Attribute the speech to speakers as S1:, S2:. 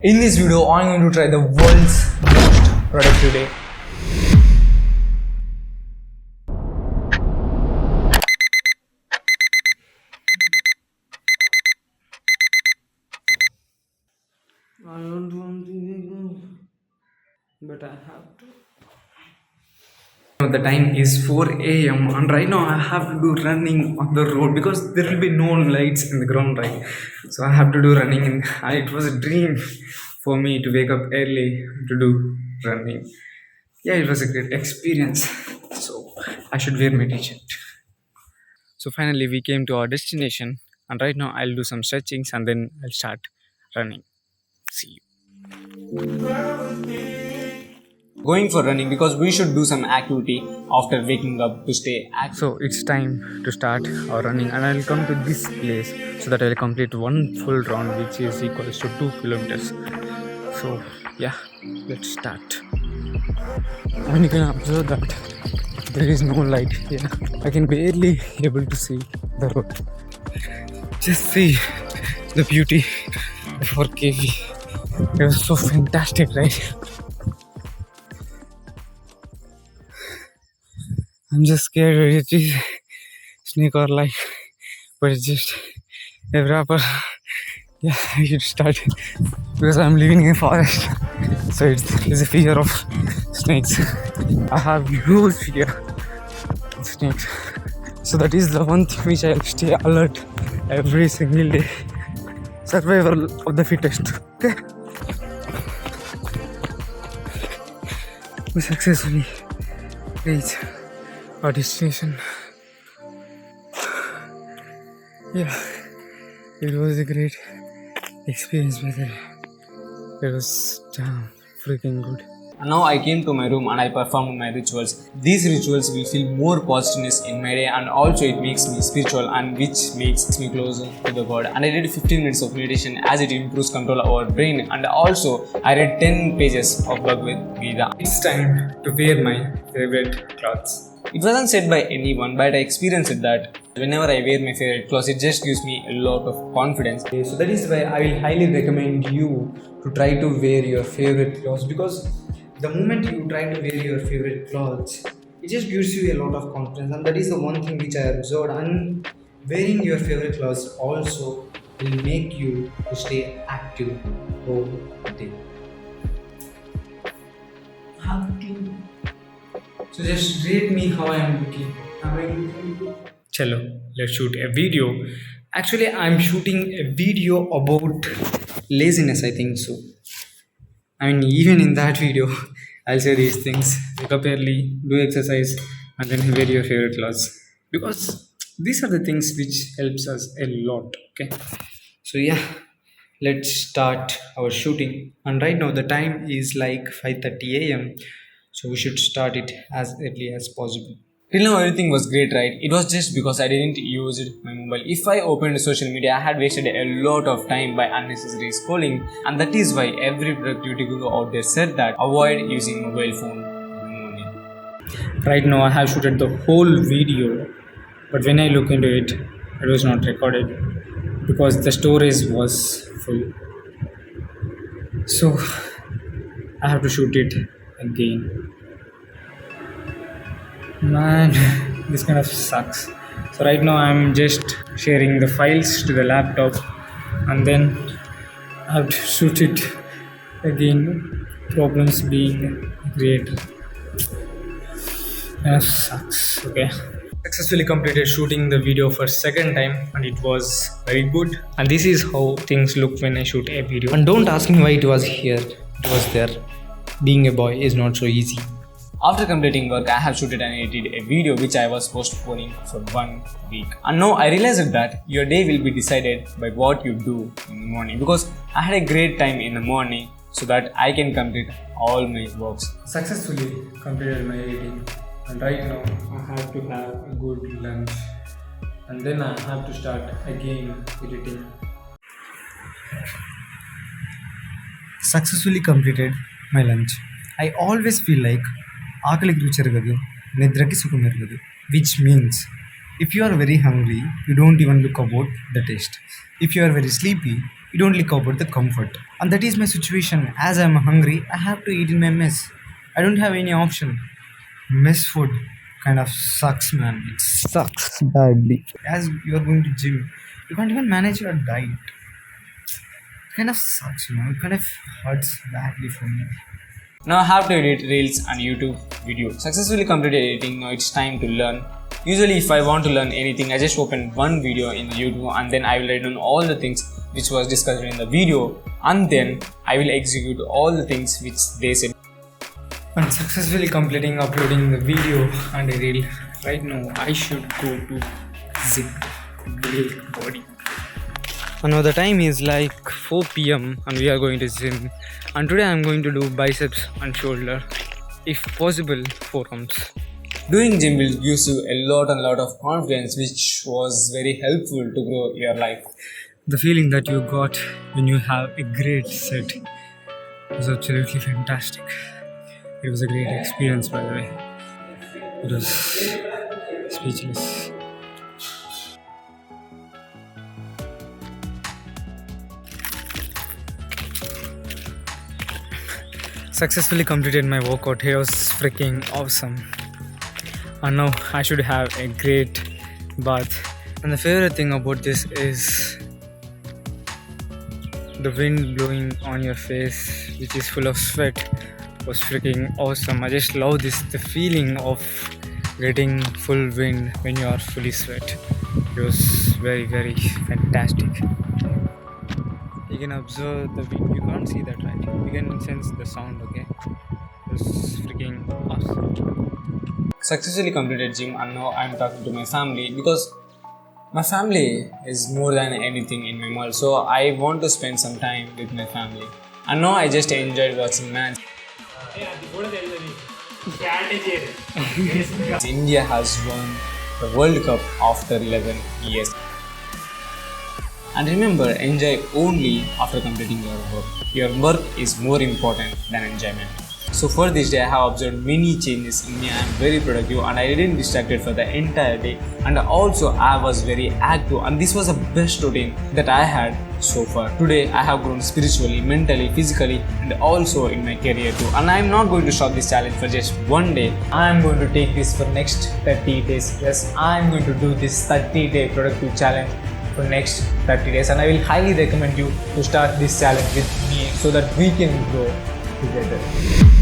S1: In this video, I'm going to try the world's most productive day. I don't want to, but I have to. The time is 4 a.m. and right now I have to do running on the road because there will be no lights in the ground, right? So I have to do running and it was a dream for me to wake up early to do running. Yeah, it was a great experience. So I should wear my t-shirt. So finally we came to our destination and right now I'll do some stretchings and then I'll start running. See you. Going for running because we should do some activity after waking up to stay active. So it's time to start our running and I'll come to this place so that I'll complete one full round which is equals to 2 kilometers. So yeah, let's start. And you can observe that there is no light here. I can barely able to see the road. Just see the beauty of our KV. It was so fantastic, right? I'm just scared it is snake or life, but it's just a wrapper. Yeah, I should start because I'm living in a forest, so it's a fear of snakes. I have huge fear of snakes, so that is the one thing which I'll stay alert every single day. Survival of the fittest. Okay. We successfully reached our destination. Yeah, it was a great experience with it. It was damn freaking good. And now I came to my room and I performed my rituals. These rituals will feel more positiveness in my day and also it makes me spiritual and which makes me closer to the God. And I did 15 minutes of meditation as it improves control of our brain and also I read 10 pages of Bhagavad Gita. It's time to wear my favorite clothes. It wasn't said by anyone, but I experienced that whenever I wear my favorite clothes, it just gives me a lot of confidence. So that is why I will highly recommend you to try to wear your favorite clothes because the moment you try to wear your favorite clothes, it just gives you a lot of confidence, and that is the one thing which I observed. And wearing your favorite clothes also will make you to stay active all day. So just rate me how I am looking. Am I looking good? Chalo, let's shoot a video. Actually, I'm shooting a video about laziness, I think so. I mean, even in that video, I'll say these things. Wake up early, do exercise, and then wear your favorite clothes. Because these are the things which helps us a lot, okay? So yeah, let's start our shooting. And right now the time is like 5:30 a.m. So we should start it as early as possible. Till now everything was great, right? It was just because I didn't use my mobile. If I opened social media, I had wasted a lot of time by unnecessary scrolling, and that is why every productivity guru out there said that avoid using mobile phone in the morning. Right now I have shooted the whole video, but when I look into it, it was not recorded because the storage was full. So I have to shoot it again. Man, this kind of sucks. So right now I'm just sharing the files to the laptop and then I have to shoot it again. Problems being created. Kind of sucks. Okay. Successfully completed shooting the video for second time and it was very good. And this is how things look when I shoot a video. And don't ask me why it was here. It was there. Being a boy is not so easy. After completing work, I have shooted and edited a video which I was postponing for 1 week. And now I realized that your day will be decided by what you do in the morning because I had a great time in the morning so that I can complete all my works. Successfully completed my editing and right now I have to have a good lunch and then I have to start again editing. Successfully completed my lunch. I always feel like ఆకలికి రుచి ఎరగదు నిద్రకి సుఖం ఎరగదు which means if you are very hungry you don't even look about the taste. If you are very sleepy It only about the comfort. And that is my situation. As I'm hungry, I have to eat in my mess. I don't have any option. Mess food kind of sucks, man. It sucks badly. As you're going to gym, you can't even manage your diet. It kind of sucks, It kind of hurts badly for me. Now I have to edit reels and YouTube video. Successfully completed editing, now it's time to learn. Usually if I want to learn anything, I just open one video in YouTube and then I will write down all the things which was discussed in the video, and then I will execute all the things which they said. And successfully completing uploading the video and a reel. Right now I should go to gym, build body. And now the time is like 4 p.m. and we are going to gym. And today I am going to do biceps and shoulder, if possible forearms. Doing gym will give you a lot of confidence, which was very helpful to grow your life. The feeling that you got when you have a great set was absolutely fantastic. It was a great experience, by the way. It was speechless. Successfully completed my workout. It was freaking awesome. And now I should have a great bath. And the favorite thing about this is the wind blowing on your face, which is full of sweat, was freaking awesome. I just love this, the feeling of getting full wind when you are fully sweat. It was very fantastic. You can observe the wind. You can't see that, right? You can sense the sound, okay? It was freaking awesome. Successfully completed gym, and now I'm talking to my family because my family is more than anything in my world. So I want to spend some time with my family. And now I just enjoyed watching match. India has won the World Cup after 11 years. And remember, enjoy only after completing your work. Your work is more important than enjoyment. So for this day, I have observed many changes in me. I am very productive and I didn't distracted for the entire day. And also I was very active, and this was the best routine that I had so far. Today I have grown spiritually, mentally, physically, and also in my career too. And I am not going to stop this challenge for just one day. I am going to take this for next 30 days. Yes, I am going to do this 30-day productive challenge for next 30 days, and I will highly recommend you to start this challenge with me so that we can grow together.